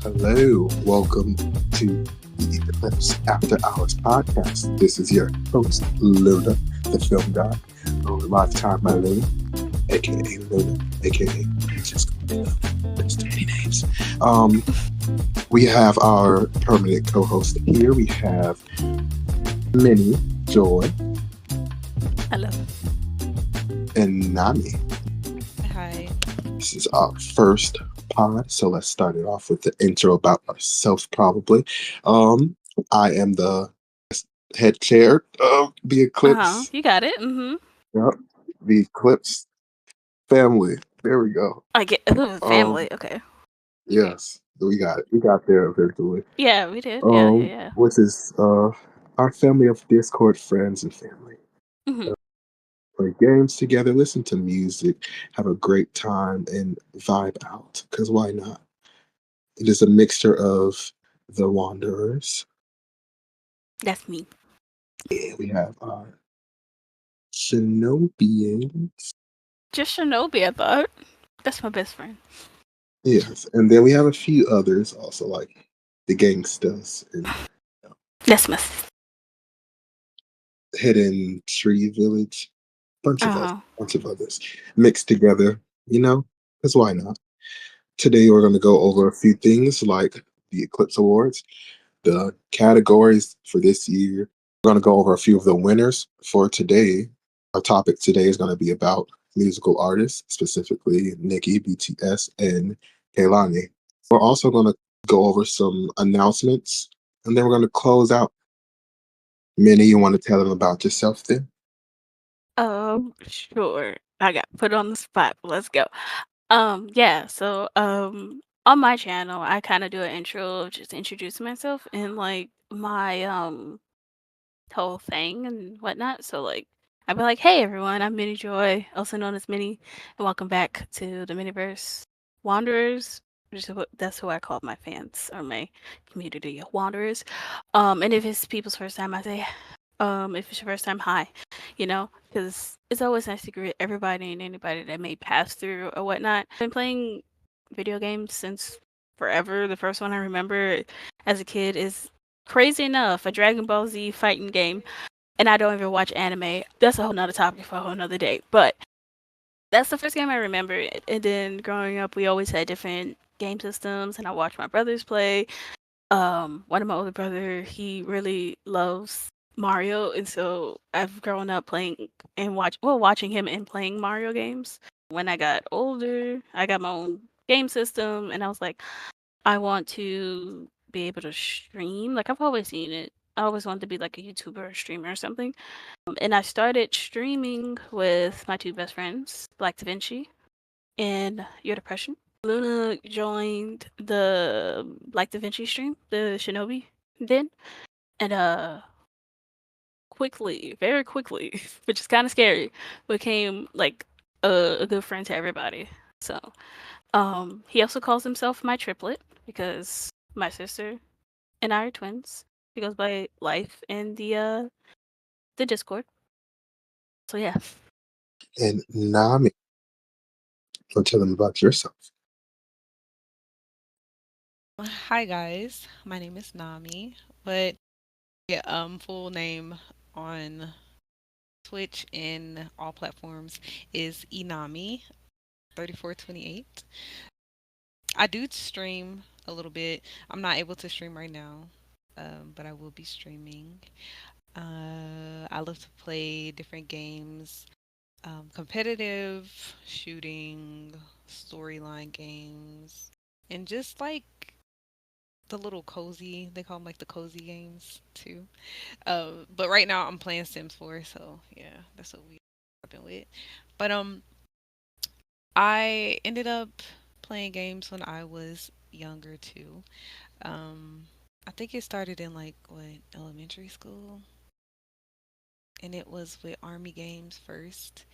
Hello, welcome to the Eclipse After Hours podcast. This is your host, Luna, the film guy, or Lifetime My Luna, aka Luna, aka just Luna. There's too many names. Um, we have our permanent co-host here. We have Minnie, Joy, Hello. and Nami. Hi. This is our first pod, so let's start it off with the intro about ourselves, probably. Um, I am the head chair of the Eclipse. You got it. Mm-hmm. Yep, the Eclipse family. There we go. I get Um, family. Okay. yes, we got it. We got there eventually. Yeah, we did. Yeah. Which is our family of Discord friends and family. Mm-hmm. Play games together, listen to music, have a great time, and vibe out. Cause why not? It is a mixture of the Wanderers. That's me. Yeah, we have our Shinobians. Just Shinobi, I thought. That's my best friend. Yes, and then we have a few others also, like the Gangstas and That's my. Hidden Tree Village. Uh-huh. Bunch of others mixed together. You know, because why not? Today we're going to go over a few things like the Eclipse Awards, the categories for this year. We're going to go over a few of the winners for today. Our topic today is going to be about musical artists, specifically Nicki, BTS, and Kehlani. We're also going to go over some announcements, and then we're going to close out. Minnie, you want to tell them about yourself then? Sure. I got put on the spot. Let's go. Yeah. So, on my channel, I kind of do an intro of just introducing myself and like my whole thing and whatnot. So like I'd be like, "Hey everyone, I'm Minnie Joy, also known as Minnie, and welcome back to the Miniverse Wanderers." That's who I call my fans or my community Wanderers. And if it's people's first time, I say, if it's your first time, hi, because it's always nice to greet everybody and anybody that may pass through or whatnot. I've been playing video games since forever. The first one I remember as a kid is crazy enough a Dragon Ball Z fighting game, and I don't even watch anime. That's a whole nother topic for a whole nother day. But that's the first game I remember. And then growing up, we always had different game systems, and I watched my brothers play. One of my older brother, he really loves Mario, and so I've grown up playing and watching him and playing Mario games. When I got older, I got my own game system, and I was like, I want to be able to stream. Like I've always seen it. I always wanted to be like a YouTuber or streamer or something. And I started streaming with my two best friends, Black Da Vinci and Your Depression. Luna joined the Black Da Vinci stream, the Shinobi then, and quickly, very quickly, which is kind of scary, became like a good friend to everybody. So, he also calls himself my triplet because my sister and I are twins. He goes by Life in the Discord. So yeah. And Nami, want to tell them about yourself. Hi guys. My name is Nami, but yeah, full name on Twitch and all platforms is Inami 3428. I do stream a little bit. I'm not able to stream right now, but I will be streaming. I love to play different games, competitive, shooting, storyline games, and just like the little cozy, they call them like the cozy games too. But right now I'm playing Sims 4, so yeah, that's what I've been with. But I ended up playing games when I was younger too. Um, I think it started in like what, elementary school, and it was with Army games first.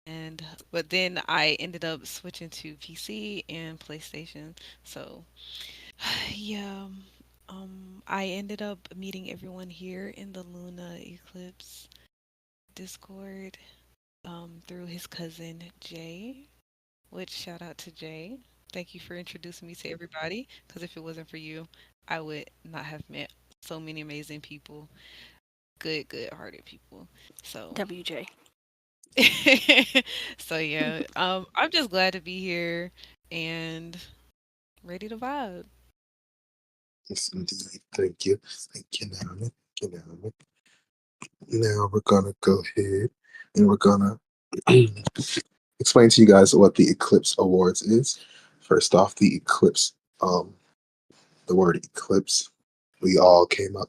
And but then I ended up switching to PC and PlayStation. So yeah, I ended up meeting everyone here in the Luna Eclipse Discord. through his cousin Jay. Which shout out to Jay. Thank you for introducing me to everybody. Because if it wasn't for you, I would not have met so many amazing people, good hearted people. So, WJ. so yeah, I'm just glad to be here and ready to vibe. Yes, indeed. Thank you. Thank you, Naomi. Thank you, Naomi. Now we're gonna go ahead and we're gonna explain to you guys what the Eclipse Awards is. First off, um, the word eclipse, we all came up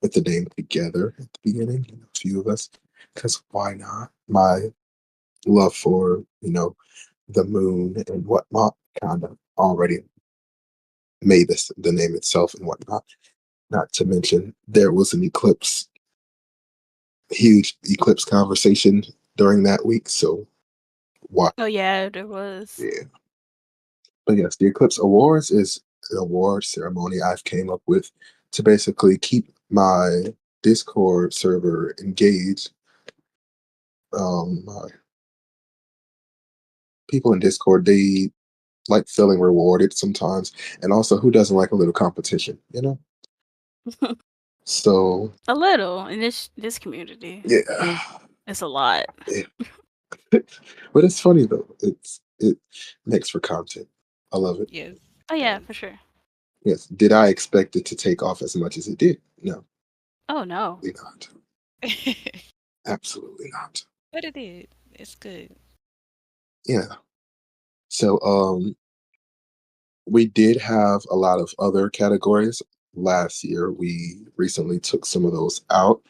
with the name together at the beginning, a few of us, because why not? My love for, the moon and whatnot kind of already made this the name itself and whatnot. Not to mention, there was an eclipse, huge eclipse conversation during that week. So why? Oh yeah, there was. Yeah. But yes, the Eclipse Awards is an award ceremony I've came up with to basically keep my Discord server engaged. My people in Discord, they like feeling rewarded sometimes, and also who doesn't like a little competition, you know? So A little in this community. yeah, It's a lot. yeah. But it's funny though. It makes for content. I love it. Yes, Oh it yeah, does. for sure. Yes. Did I expect it to take off as much as it did? No, Oh no. absolutely not. Absolutely not. But it did. It's good. Yeah. So we did have a lot of other categories last year. We recently took some of those out.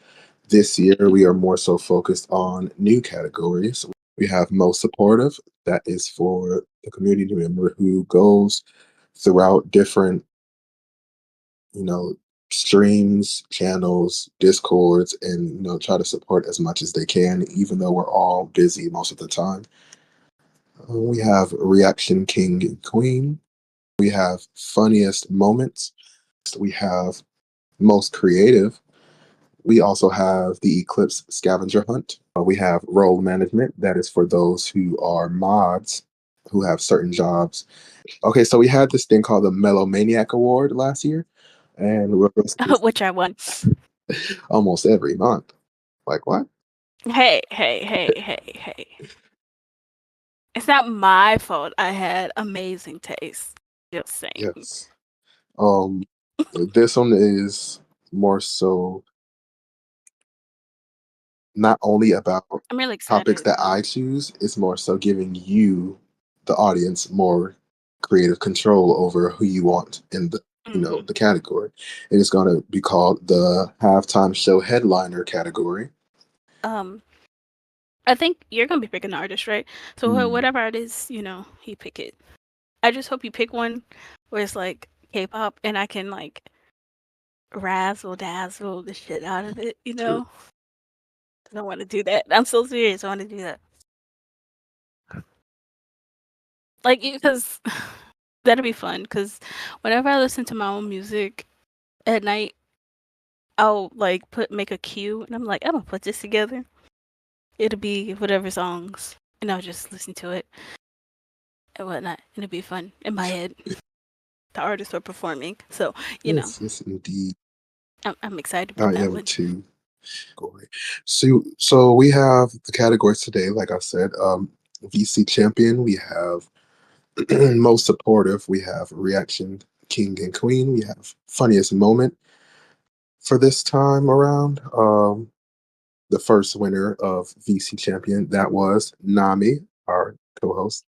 This year we are more so focused on new categories. We have most supportive, that is for the community member who goes throughout different, you know, streams, channels, discords, and try to support as much as they can, even though we're all busy most of the time. We have reaction king and queen. We have funniest moments. We have most creative. We also have the Eclipse scavenger hunt. We have role management. That is for those who are mods who have certain jobs. Okay, so we had this thing called the Melomaniac Award last year, and we're supposed to Which I won. almost every month. Like what? Hey, hey, hey, hey, hey. It's not my fault I had amazing taste. Just saying. Yes. Um, this one is more so not only about I'm really topics excited that though. I choose, it's more so giving you, the audience, more creative control over who you want in the Hmm. the category. And it's gonna be called the halftime show headliner category. Um, I think you're gonna be picking the artist, right? So Hmm. whatever artist, he pick it. I just hope you pick one where it's like K-pop and I can like razzle dazzle the shit out of it. True. I don't want to do that. I'm so serious. I want to do that. Like, because that'd be fun. Because whenever I listen to my own music at night, I'll like make a cue, and I'm like, I'm gonna put this together. It'll be whatever songs, and I'll just listen to it and whatnot. And it'll be fun in my head. The artists are performing, so you know, Yes, yes, indeed. I'm excited I about that am one. too. Category. So we have the categories today. Like I said, VC champion. We have most supportive. We have reaction king and queen. We have funniest moment for this time around. The first winner of VC champion, that was Nami, our co-host.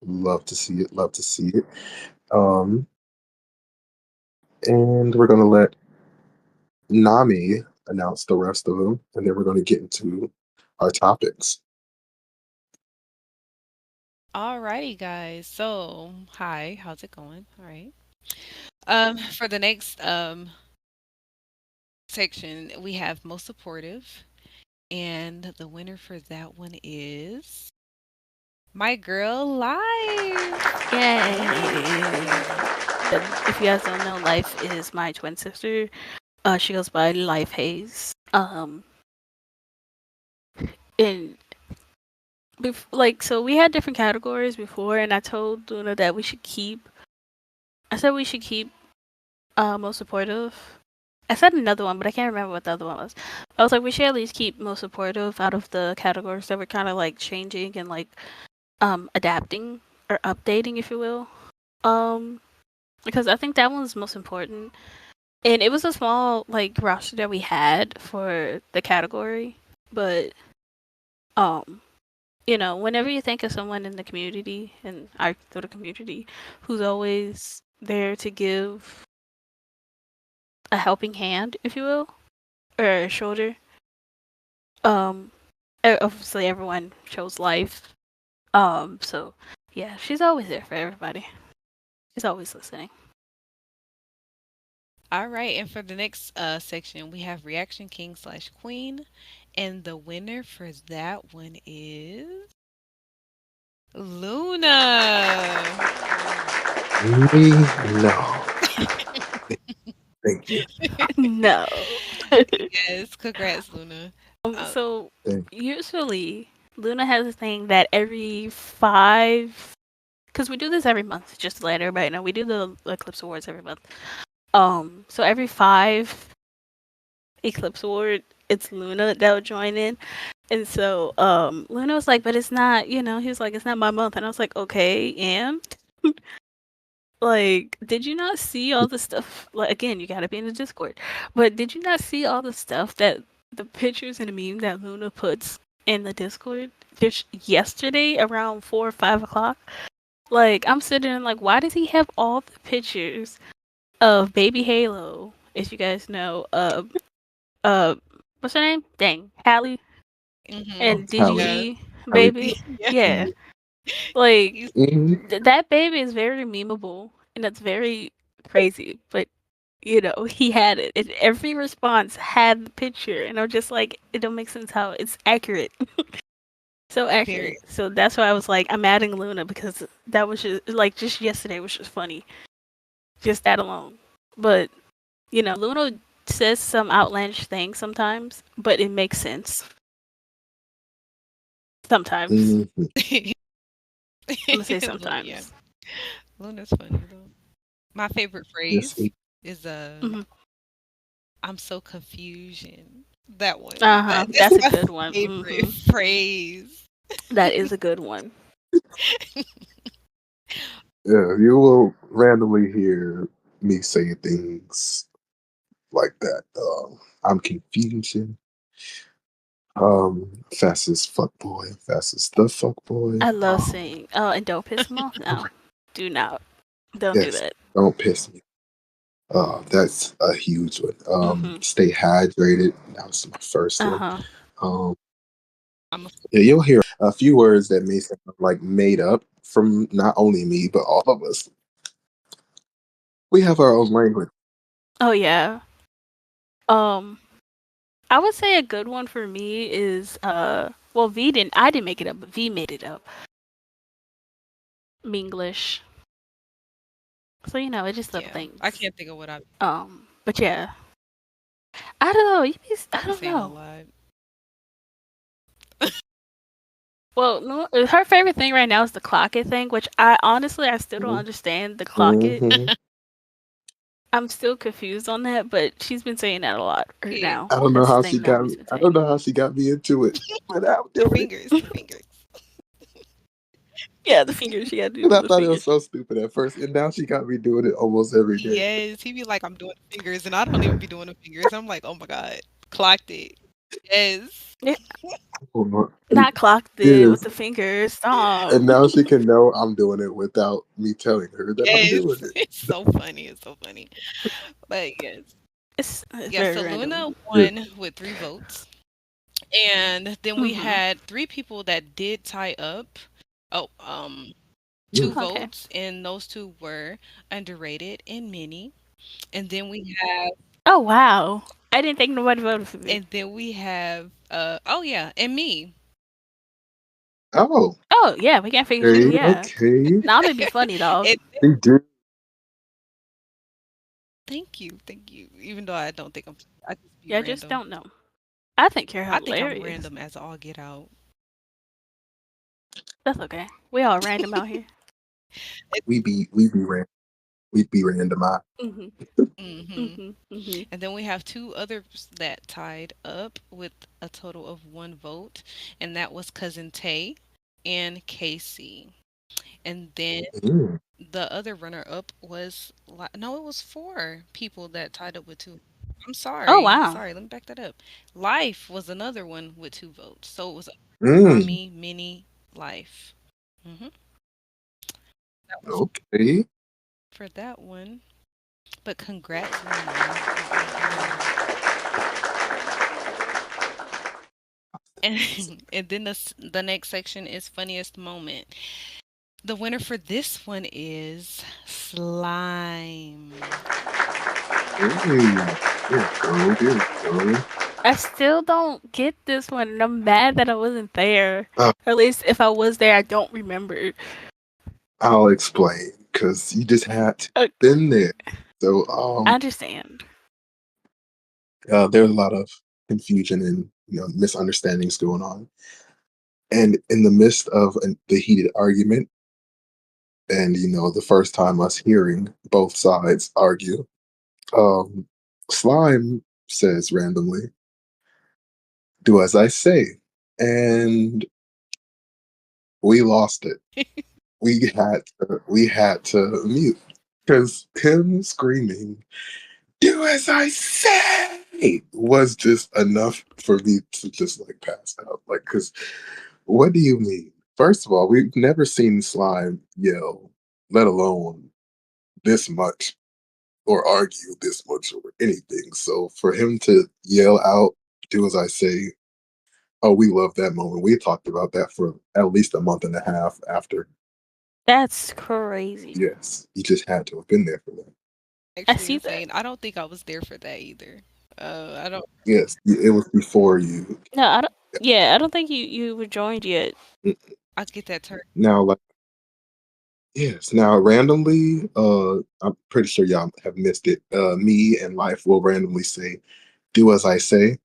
Love to see it. Love to see it. Um, and we're gonna let Nami announce the rest of them, and then we're gonna get into our topics. Alrighty, guys. So, hi, how's it going? All right. For the next section, we have most supportive, and the winner for that one is my girl Life. Yay! Yay! If you guys don't know, Life is my twin sister. She goes by Life Hayes. And like so we had different categories before, and I told Luna that we should keep. I said we should keep most supportive. I said another one, but I can't remember what the other one was. I was like, we should at least keep most supportive out of the categories that we're kind of like changing and like adapting or updating, if you will. Um, because I think that one's most important. And it was a small like roster that we had for the category, but um, whenever you think of someone in the community and our little community who's always there to give a helping hand, if you will, or a shoulder, um, obviously everyone chose life. So yeah, she's always there for everybody. She's always listening. All right, and for the next section, we have Reaction King slash Queen, and the winner for that one is Luna. Me? No. Thank you. No. Yes, congrats, Luna. Uh, So Thank usually Luna has a thing that every 5, because we do this every month, just to let everybody know, we do the Eclipse Awards every month. So every 5 Eclipse Award, it's Luna that will join in. And so Luna was like, but it's not, he was like, it's not my month. And I was like, okay, and like, did you not see all the stuff? Like, again, you gotta be in the Discord. But did you not see all the stuff that the pictures and the meme that Luna puts in the Discord just yesterday around 4 or 5 o'clock? Like, I'm sitting there like, why does he have all the pictures of Baby Halo? If you guys know, uh, what's her name? Dang, Hallie mm-hmm. and you. Hallie. Yeah. DGG Hallie. baby. Yeah. Yeah, Mhm. like He's Mhm. that baby is very memeable and that's very crazy. But he had it. And every response had the picture, and I'm just like, it don't make sense how it's accurate, so accurate. very, So that's why I was like, I'm adding Luna because that was just yesterday was just funny, just that alone. But Luna says some outlandish things sometimes, but it makes sense sometimes. Mhm. I'm gonna say Luna, yeah. sometimes. Luna's funny though. My favorite Yes. phrase is Hmm. I'm so confusion. That one. Uh huh. That's That's a my good one. favorite Hmm. phrase. That is a good one. Yeah, you will randomly hear me say things like that. I'm confusion. Fastest fuck boy, fastest the fuck boy. I love saying, oh, and don't piss him off. No, do not. Don't do Yes, that. don't piss me. That's a huge one. Hmm. Stay hydrated. That was my first Uh one. huh. Um, I'm a yeah, you'll hear a few words that may sound like made up from not only me but all of us. We have our own language. Oh yeah. Um, I would say a good one for me is well, V didn't. I didn't make it up, but V made it up. Minglish. So it's just little yeah. I things. can't think of what I've But yeah, I don't know. I been don't saying a know. lot. Well, no, her favorite thing right now is the clock it thing, which I still don't understand the clock it. Mm-hmm. I'm still confused on that, but she's been saying that a lot right Yeah. now. I don't know That's the how she thing got me. Nami's been I don't saying. know how she got me into it, but I'm The doing it. fingers, the fingers. Yeah, the fingers. She got to And do I the thought it was fingers. so stupid at first, and now she got me doing it almost every day. Yes, he be like, I'm doing the fingers, and I don't even be doing the fingers. I'm like, oh my God, clocked it. Yes, Yeah, Oh, my- not clocked it with Yes, the fingers. Stop. and now she can know I'm doing it without me telling her that I'm yes. doing it. It's so funny. It's so funny. But yes. It's Yeah, so very Luna random. Yeah. won with 3 votes. And then we Hmm. had 3 people that did tie up. Oh, two Mm. Okay. votes, and those two were underrated and Minnie. And then we have, Oh wow. I didn't think nobody voted for me. oh yeah, and me. Oh, Oh yeah, we can't figure you. okay, Yeah. okay. Now I'm gonna be funny, dog. And They did. thank you, thank you. Even though I don't think I just be Yeah, I just random. don't know. I think you're I think I'm hilarious. random as all get out. That's okay. We all random out here. We be we'd be randomized. Mhm. Hmm. Mhm. Mhm. And then we have two others that tied up with a total of one vote, and that was Cousin Tay and Casey. And then Mm, the other runner up was no, it was four people that tied up with two. I'm Oh sorry. wow. Sorry, let me back that up. Life was another one with two votes. So it was mm, Nami, Mini, Life. Hmm. That was okay. for that one. But congrats, Nami. That was and and then the next section is funniest moment. The winner for this one is slime. Hey, there we go. There we go. I still don't get this one, and I'm mad that I wasn't there. Uh, Or at least if I was there, I don't remember. I'll explain because you just had Uh, been there. So, I understand. there's a lot of confusion and misunderstandings going on, and in the midst of the heated argument, and the first time us hearing both sides argue, um, Slime says randomly, "Do as I say," and we lost it. We had to mute because him screaming "Do as I say" was just enough for me to just like pass out. Like, because what do you mean? First of all, we've never seen Slime yell, let alone this much or argue this much or anything. So for him to yell out, "Do as I say," oh, we love that moment. We talked about that for at least a month and a half after. That's crazy. Yes, you just had to have been there for that. I Actually see that. insane. I don't think I was there for that either. I don't. Yes, it was before you. No, I don't. Yeah, I don't think you were joined yet. Mm, I get that turn. Now, like, yes, now randomly, I'm pretty sure y'all have missed it. Me and Life will randomly say, "Do as I say."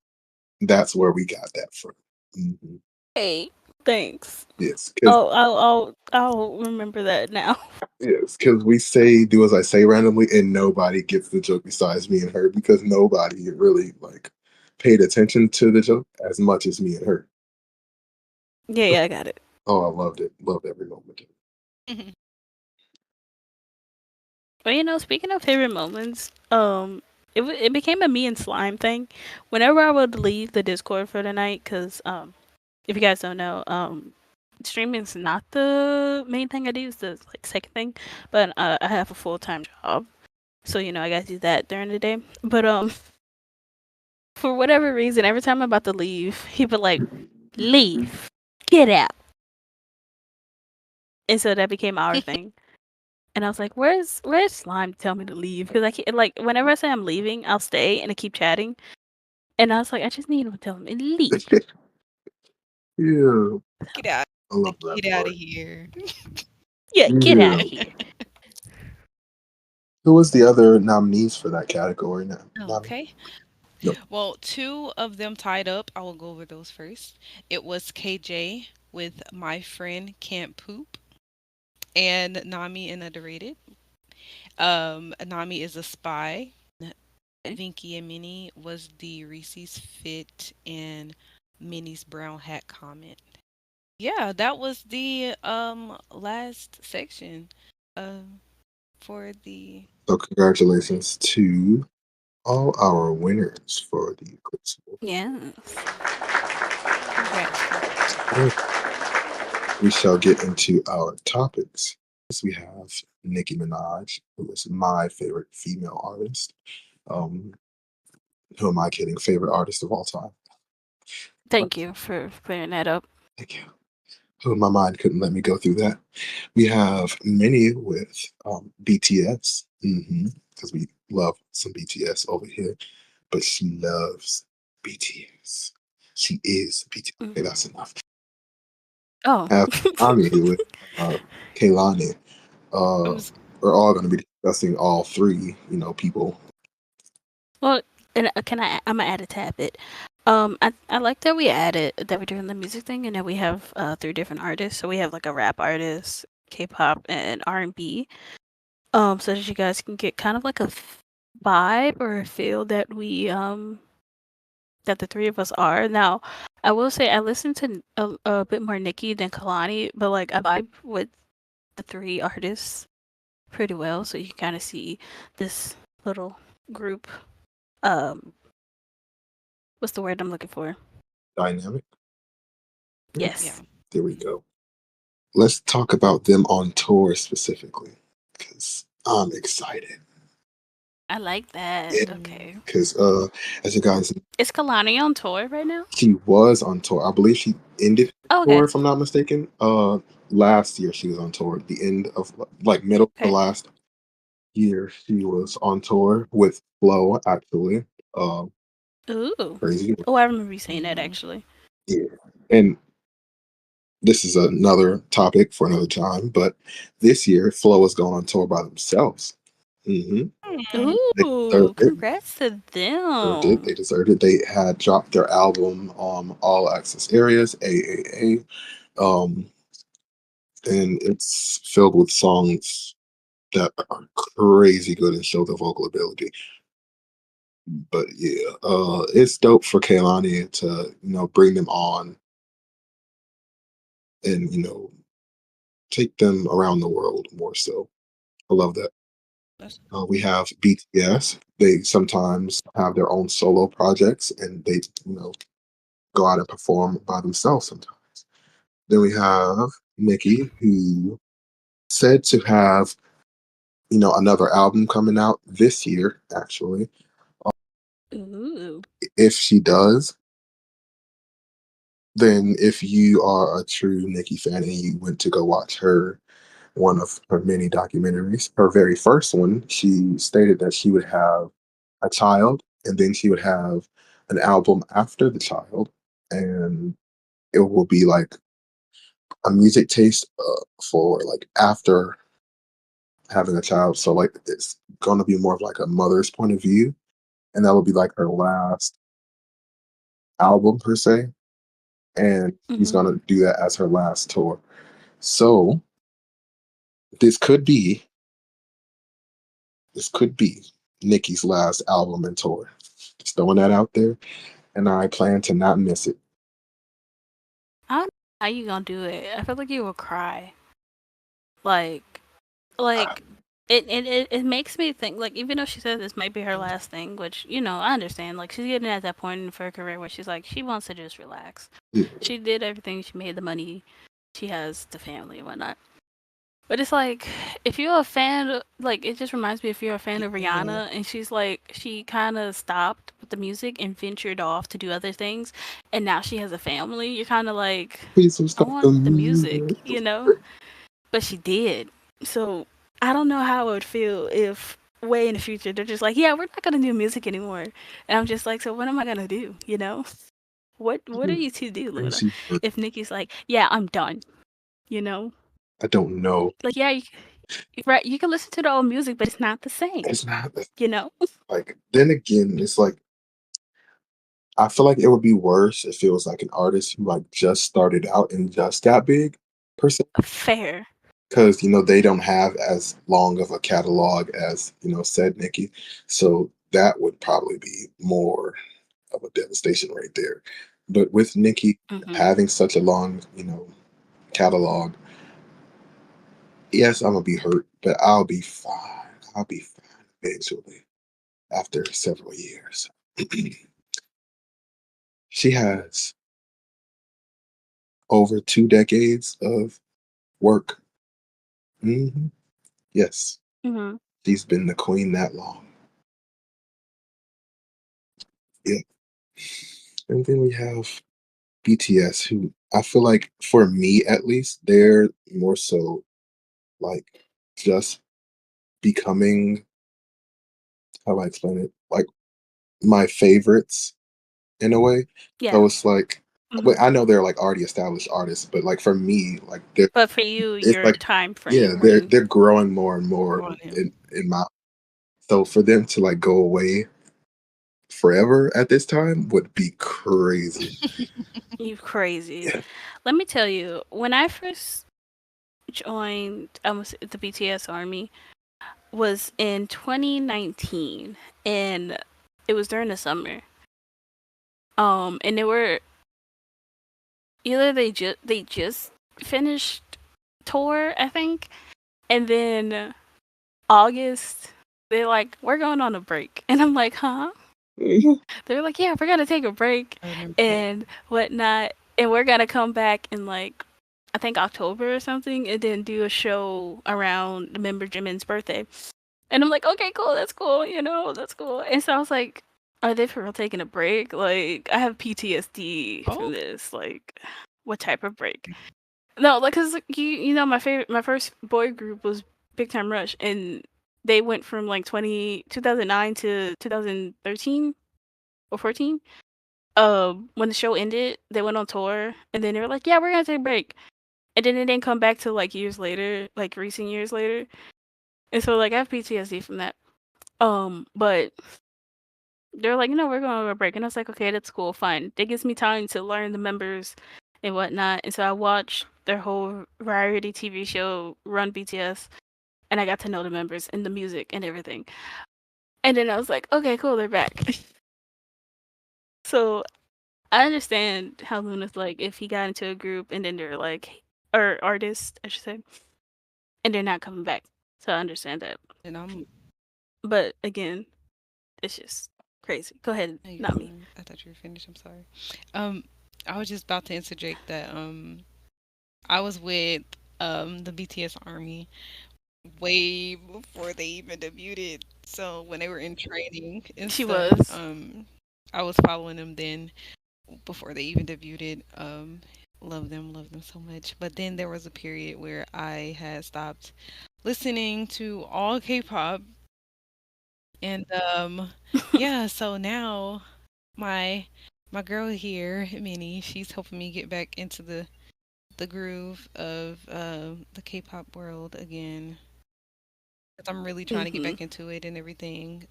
That's where we got that from. Mhm. Hey, thanks. Yes, Oh, I'll remember that now. because we say "Do as I say" randomly, and nobody gets the joke besides me and her because nobody really like paid attention to the joke as much as me and her. Yeah, yeah, I got it. Oh, I loved it. Loved every moment. Mhm. But speaking of favorite moments, it became a me and slime thing. Whenever I would leave the Discord for the night, because if you guys don't know, streaming's not the main thing I do. It's the like second thing, but I have a full-time job, so I gotta do that during the day. But for whatever reason, every time I'm about to leave, he would like leave, get out, and so that became our thing. And I was like, "Where's slime? To tell me to leave?" Because I can't, like whenever I say I'm leaving, I'll stay and I keep chatting. And I was like, I just need him to tell me to leave. Yeah, Get out. I love that Get out of part. here. Yeah, get out Yeah. of here. Who was the other nominees for that category now? Nami? Okay. No. Well, two of them tied up. I will go over those first. It was KJ with My Friend Can't Poop and Nami in Underrated. Nami is a spy. Vinky and Minnie was the Reese's Fit and Minnie's brown hat comment. Yeah, that was the last section for the So congratulations to all our winners for the Eclipse Award. Yes. congrats. Alright, we shall get into our topics. First, we have Nicki Minaj, who is my favorite female artist. Um, who am I kidding? Favorite artist of all time. But Thank you for clearing that up. thank you. Who my mind couldn't let me go through that. We have Minnie with BTS, because we love some BTS over here, but she loves BTS. She is BTS. Mm. Okay, that's enough. Oh. Have Ami with uh, Kaylani. I Uh, was we're all going to be discussing all three, people. Well, and can I'm gonna add a tad bit. I like that we added that we're doing the music thing, and then we have three different artists. So we have like a rap artist, K-pop, and R&B. So that you guys can get kind of like a vibe or a feel that we that the three of us are. Now, I will say I listen to a bit more Nicki than Kalani, but like I vibe with the three artists pretty well, so you can kind of see this little group. Um, what's the word I'm looking for? Dynamic. Yeah, Yes, Yeah. there we go. Let's talk about them on tour specifically, because I'm excited. I like that. Yeah, Mm. Okay, because as you guys, is Kalani on tour right now? she was on tour. I believe she ended Oh, tour, okay, if I'm not mistaken. Last year she was on tour. The end of like middle of the okay. last year, she was on tour with Flo. Actually, um, Ooh. crazy. Oh, I remember you saying that Mhm. actually. Yeah, and this is another topic for another time. But this year, Flo is going on tour by themselves. Hmm. Mm. They deserve Ooh, it. congrats to Deserved it. them. They deserved it. They had dropped their album, All Access Areas AAA, and it's filled with songs that are crazy good and show the vocal ability. But yeah, it's dope for Kaylani to bring them on and take them around the world more so. I love that. That's We have BTS. They sometimes have their own solo projects and they go out and perform by themselves sometimes. Then we have Nicki, who said to have another album coming out this year. Actually, Ooh. if she does, then if you are a true Nicki fan and you went to go watch her one of her many documentaries, her very first one, she stated that she would have a child and then she would have an album after the child, and it will be like a music taste for like after having a child. So like it's gonna be more of like a mother's point of view, and that will be like her last album per se. And she's Mhm. gonna do that as her last tour. So this could be this could be Nicki's last album and tour. Just throwing that out there, and I plan to not miss it. I don't know how you gonna do it. I feel like you will cry. Like, like it makes me think. Like, even though she said this might be her last thing, which I understand. Like, she's getting at that point in her career where she's like she wants to just relax. Yeah, She did everything. She made the money. She has the family and whatnot. But it's like if you're a fan, like it just reminds me if you're a fan of yeah. Rihanna and she's like she kind of stopped with the music and ventured off to do other things, and now she has a family. You're kind of like, please don't I stop the want the music, music. but she did. So I don't know how it would feel if way in the future they're just like, yeah, we're not gonna do music anymore, and I'm just like, so what am I gonna do? What are you to do, Luna? Crazy. If Nikki's like, yeah, I'm done. You know, I don't know. like yeah, right, you can listen to the old music, but it's not the same, It's not you know? like. Then again, it's like I feel like it would be worse if it was like an artist who like just started out and just got big, per se, Fair. because they don't have as long of a catalog as said Nicki, so that would probably be more of a devastation right there. But with Nicki Mhm. having such a long catalog, yes, I'm gonna be hurt, but I'll be fine. I'll be fine eventually after several years. She has over 2 decades of work. Hmm. Yes, Mhm. she's been the queen that long. Yeah. And then we have BTS, who I feel like, for me at least, they're more so like just becoming, how do I explain it? Like my favorites in a way. So Yeah. it's like, Mhm. I know they're like already established artists, but like for me, like they're But for you, it's your like, time yeah, frame they're when they're growing more and more On him. in my. So for them to like go away forever at this time would be crazy. You crazy. Yeah. Let me tell you, when I first joined the BTS army was in 2019, and it was during the summer. And they were either they just finished tour, I think, and then August they're like, we're going on a break, and I'm like, huh? Mhm. They're like, yeah, we're gonna take a break I remember that. and whatnot, and we're gonna come back in like I think October or something, and then do a show around the member Jimin's birthday. And I'm like, okay, cool, that's cool, that's cool. And so I was like, are they for real taking a break? Like, I have PTSD from Oh, this. Like, what type of break? No, like, cause like, my first boy group was Big Time Rush, and they went from like 2009 to 2013 or 14. When the show ended, they went on tour, and then they were like, yeah, we're gonna take a break, and then they didn't come back till like years later, like recent years later. And so like I have PTSD from that. But they're like, we're going on a break. And I was like, okay, that's cool, fine. It gives me time to learn the members and whatnot. And so I watched their whole variety TV show, Run BTS, and I got to know the members and the music and everything. And then I was like, okay, cool, they're back. So I understand how Luna's like, if he got into a group and then they're like, or artist, I should say, and they're not coming back. So I understand that. and But again, it's just crazy. Go ahead, no, you're not me. fine. I thought you were finished. I'm sorry. Um, I was just about to interject that I was with the BTS Army way before they even debuted. So when they were in training and She stuff, was. I was following them then before they even debuted. Love them so much. But then there was a period where I had stopped listening to all K-pop, and yeah. So now my my girl here, Minnie, she's helping me get back into the groove of the K-pop world again. 'Cause I'm really trying to get Mhm. back into it and everything.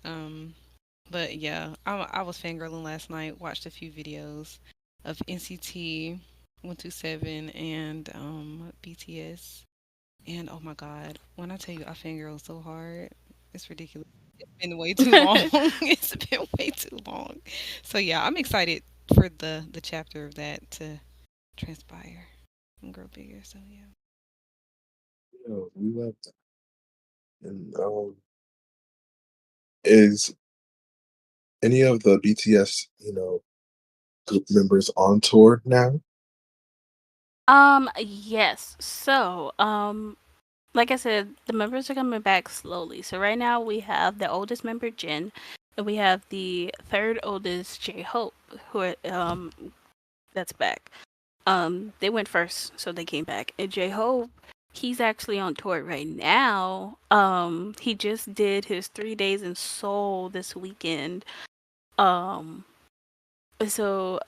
But yeah, I was fangirling last night. Watched a few videos of NCT 127 and BTS. And oh my God, when I tell you I fangirl so hard, it's ridiculous. It's been way too long. It's been way too long. So yeah, I'm excited for the chapter of that to transpire and grow bigger. So yeah. We love that. And is any of the BTS, group members on tour now? Yes. So, like I said, the members are coming back slowly. So right now we have the oldest member, Jin, and we have the third oldest, J Hope, that's back. They went first, so they came back. And J Hope, he's actually on tour right now. He just did his 3 days in Seoul this weekend. Um, so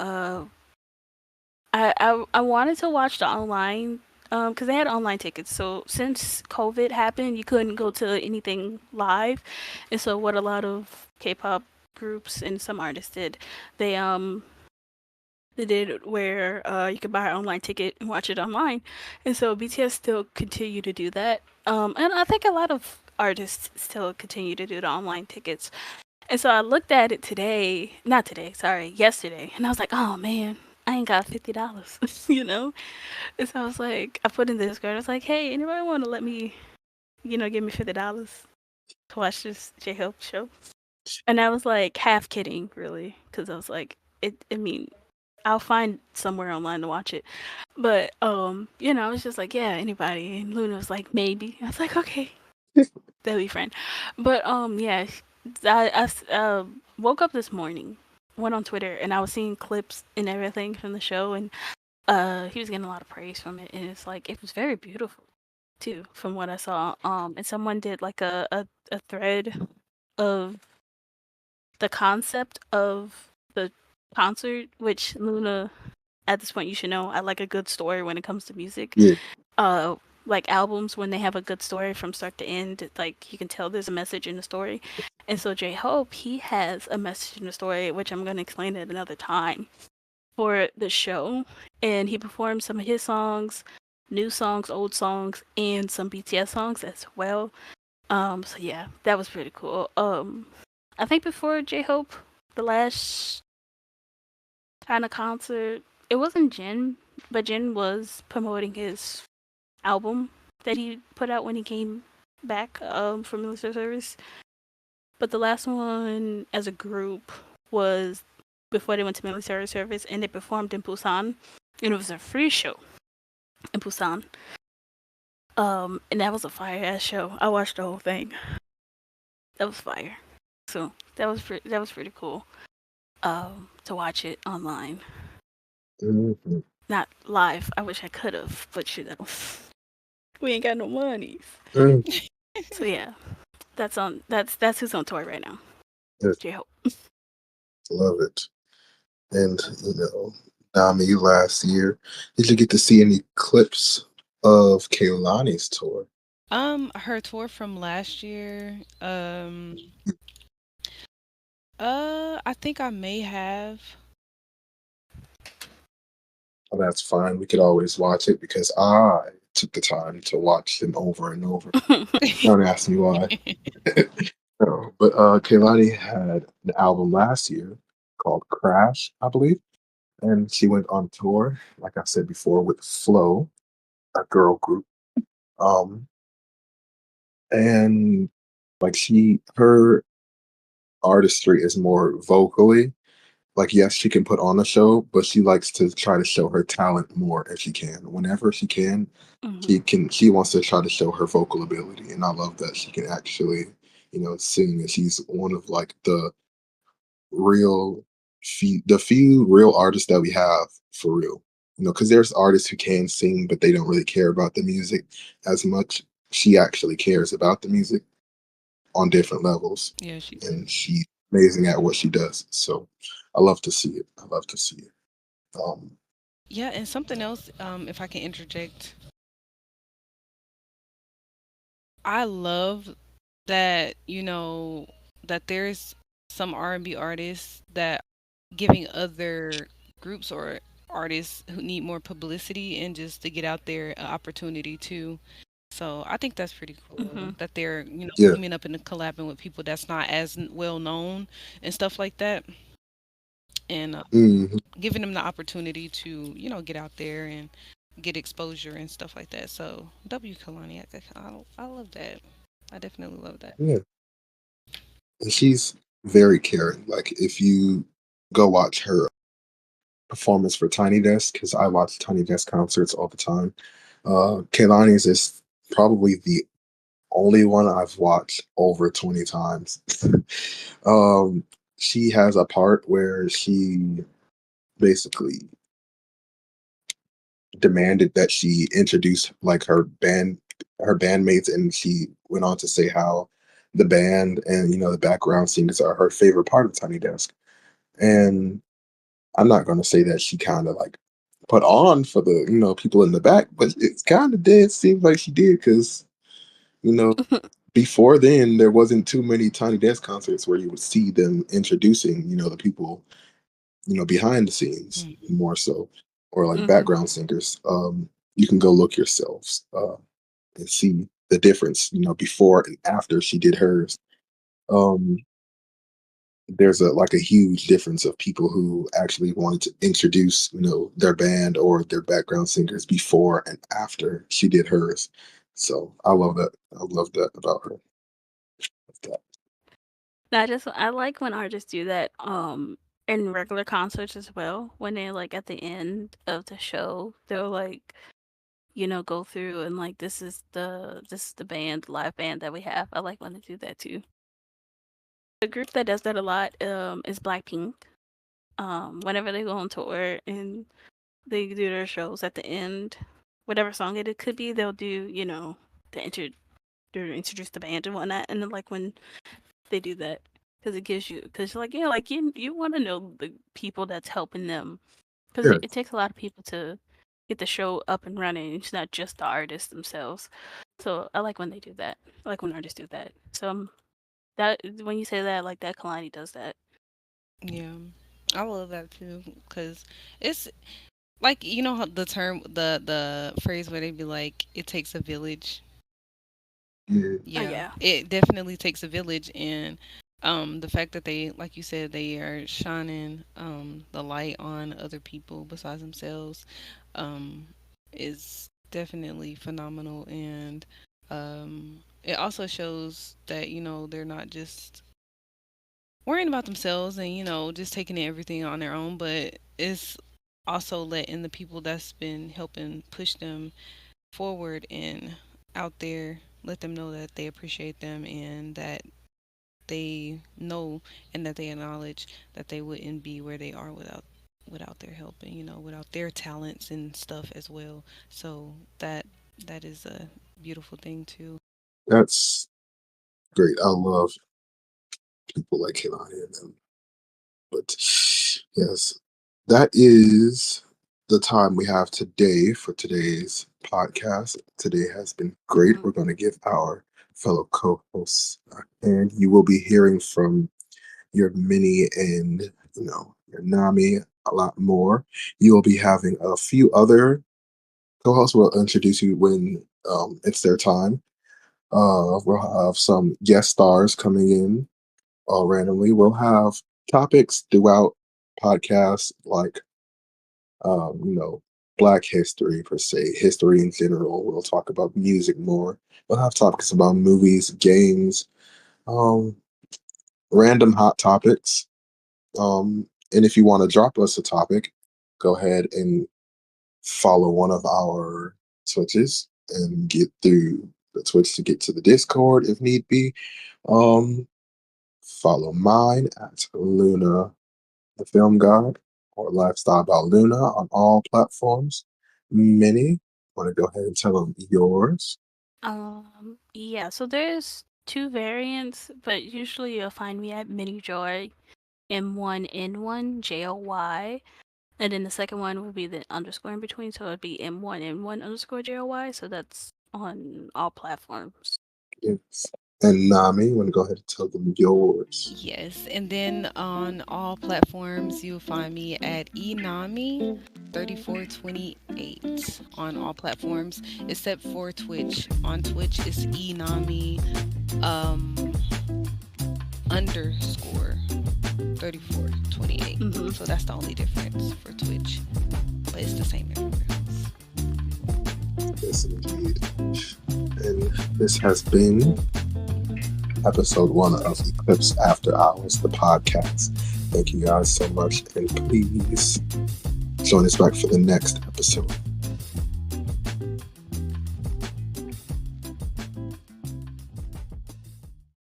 I wanted to watch the online because they had online tickets. So since COVID happened, you couldn't go to anything live, and so what a lot of K-pop groups and some artists did, they they did where you could buy an online ticket and watch it online, and so BTS still continue to do that. And I think a lot of artists still continue to do the online tickets. And so I looked at it today, not today, sorry, yesterday, and I was like, oh man, I ain't got $50, And so I was like, I put in the Discord, I was like, hey, anybody want to let me, give me $50 to watch this J Hope show? And I was like, half kidding, really, because I was like, I mean, I'll find somewhere online to watch it. But, I was just like, yeah, anybody. And Luna was like, maybe. I was like, okay, that'd be fine. But, yeah, I woke up this morning, went on Twitter, and I was seeing clips and everything from the show, and he was getting a lot of praise from it, and it's like it was very beautiful too, from what I saw. And someone did like a thread of the concept of the concert, which Luna, at this point, you should know I like a good story when it comes to music. Yeah. Uh, like albums when they have a good story from start to end. Like you can tell there's a message in the story. And so J Hope, he has a message in the story, which I'm gonna explain at another time for the show. And he performed some of his songs, new songs, old songs, and some BTS songs as well. So yeah, that was pretty cool. I think before J Hope, the last kind of concert, it wasn't Jin, but Jin was promoting his album that he put out when he came back from military service. But the last one as a group was before they went to military service, and they performed in Busan, and it was a free show in Busan. And that was a fire ass show. I watched the whole thing. That was fire. So that was pretty cool. To watch it online, Mhm. not live. I wish I could have, but you know, we ain't got no money. Mm, So yeah, that's who's on tour right now. yes, J Hope. love it. And Nami, last year, did you get to see any clips of Kaylani's tour? Her tour from last year. I think I may have. Well, that's fine. We could always watch it because I took the time to watch them over and over. Don't ask me why. No, but Kaylani had an album last year called Crash, I believe, and she went on tour, like I said before, with Flow, a girl group. Um, and like her artistry is more vocally. Like, yes, she can put on a show, but she likes to try to show her talent more if she can. Whenever she can, Hmm. she wants to try to show her vocal ability. And I love that she can actually, sing. And she's one of like real the few real artists that we have for real. Because there's artists who can sing, but they don't really care about the music as much. She actually cares about the music on different levels, Yeah, she does. and she's amazing at what she does. So I love to see it. I love to see it. Um, Yeah, and something else, if I can interject, I love that, that there's some R&B artists that giving other groups or artists who need more publicity and just to get out there an opportunity too. So I think that's pretty cool Hmm. that they're, yeah. teaming up and collabing with people that's not as well known and stuff like that, and Hmm. giving them the opportunity to, get out there and get exposure and stuff like that. So W Kalani, I love that. I definitely love that. Yeah. And she's very caring. Like, if you go watch her performance for Tiny Desk, because I watch Tiny Desk concerts all the time. Kaylani's is probably the only one I've watched over 20 times. um, she has a part where she basically demanded that she introduce like her bandmates, and she went on to say how the band and the background singers are her favorite part of Tiny Desk. And I'm not going to say that she kind of like put on for the people in the back, but it kind of did seem like she did because you know before then there wasn't too many Tiny Desk concerts where you would see them introducing the people behind the scenes Mhm. more so, or like Hmm. background singers. You can go look yourselves and see the difference before and after she did hers. um there's a huge difference of people who actually wanted to introduce their band or their background singers before and after she did hers. So I love that about her. Love that. I like when artists do that in regular concerts as well. When they like at the end of the show, they'll like go through and like this is the band live band that we have. I like when they do that too. The group that does that a lot is Blackpink. Whenever they go on tour and they do their shows at the end, whatever song it could be, they'll do the to introduce the band and whatnot. And then like when they do that, because it gives you because like like you want to know the people that's helping them because Yeah. it takes a lot of people to get the show up and running. It's not just the artists themselves. So I like when they do that. I like when artists do that. So that when you say that, like that Kalani does that. Yeah, I love that too because it's like you know how the term the phrase where they be like it takes a village. Yeah, Oh Yeah, yeah. it definitely takes a village, and the fact that they, like you said, they are shining the light on other people besides themselves, um, is definitely phenomenal, and it also shows that they're not just worrying about themselves and just taking everything on their own, but it's also letting the people that's been helping push them forward and out there, let them know that they appreciate them and that they know and that they acknowledge that they wouldn't be where they are without their help and without their talents and stuff as well. So that is a beautiful thing too. that's great. I love people like Kehlani and them. But yes, that is the time we have today for today's podcast. Today has been great. Hmm. We're going to give our fellow co-hosts, and you will be hearing from your Minnie and your Nami a lot more. You will be having a few other co-hosts. We'll introduce you when it's their time. We'll have some guest stars coming in randomly. We'll have topics throughout podcasts like you know Black history per se, history in general. We'll talk about music more. We'll have topics about movies, games, um, random hot topics. And if you want to drop us a topic, go ahead and follow one of our Twitches and get through the Twitch to get to the Discord if need be. Um, Follow mine at Luna the Film God or Lifestyle by Luna on all platforms. Minnie, want to go ahead and tell them yours? Yeah, so there's two variants, but usually you'll find me at Mini Joy, M1N1 JOY. And then the second one would be the underscore in between, so it'd be M1N1 underscore JOY. So that's on all platforms. Yes. And Nami, want to go ahead and tell them yours? Yes, and then on all platforms you'll find me at Enami3428 on all platforms except for Twitch. On Twitch it's Enami um underscore 3428. Hmm. So that's the only difference for Twitch, but it's the same everywhere else. Yes, indeed. And this has been episode 1 of Eclipse After Hours, the podcast. Thank you guys so much, and please join us back for the next episode.